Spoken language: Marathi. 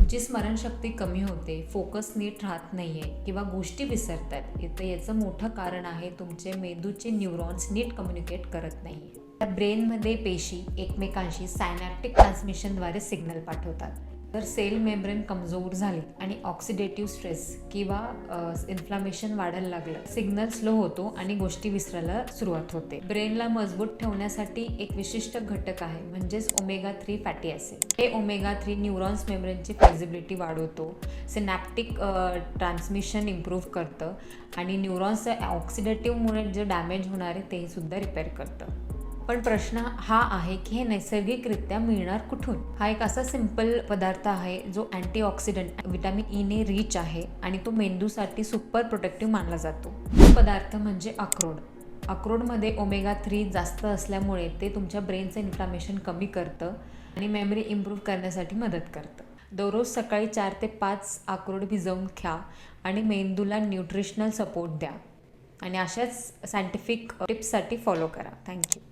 तुमची स्मरणशक्ती कमी होते, फोकस नीट राहत नाही आहे किंवा गोष्टी विसरतात, तर याचं मोठं कारण आहे तुमचे मेंदूचे न्यूरॉन्स नीट कम्युनिकेट करत नाही आहे. ब्रेनमध्ये पेशी एकमेकांशी सायनॅप्टिक ट्रान्समिशनद्वारे सिग्नल पाठवतात. तर सेल मेम्ब्रेन कमजोर झाली आणि ऑक्सिडेटिव्ह स्ट्रेस किंवा इन्फ्लामेशन वाढायला लागलं, सिग्नल स्लो होतो आणि गोष्टी विसरायला सुरुवात होते. ब्रेनला मजबूत ठेवण्यासाठी एक विशिष्ट घटक आहे, म्हणजेच ओमेगा 3 फॅटी ॲसिड. हे ओमेगा 3 न्यूरॉन्स मेम्ब्रेनची फ्लेक्झिबिलिटी वाढवतो, सिनॅप्टिक ट्रान्समिशन इम्प्रूव्ह करतं आणि न्यूरॉन्सचं ऑक्सिडेटिव्हमुळे जे डॅमेज होणार आहे ते सुद्धा रिपेअर करतं. पण प्रश्न हा आहे की हे नैसर्गिकरित्या मिळणार कुठून? हा एक असा सिंपल पदार्थ आहे जो अँटीऑक्सिडंट विटॅमिन ईने रिच आहे आणि तो मेंदूसाठी सुपर प्रोटेक्टिव्ह मानला जातो. तो पदार्थ म्हणजे अक्रोड. अक्रोडमध्ये ओमेगा 3 जास्त असल्यामुळे ते तुमच्या ब्रेनचं इन्फ्लामेशन कमी करतं आणि मेमरी इम्प्रूव्ह करण्यासाठी मदत करतं. दररोज सकाळी 4 ते 5 अक्रोड भिजवून खा आणि मेंदूला न्यूट्रिशनल सपोर्ट द्या आणि अशाच सायंटिफिक टिप्ससाठी फॉलो करा. थँक्यू.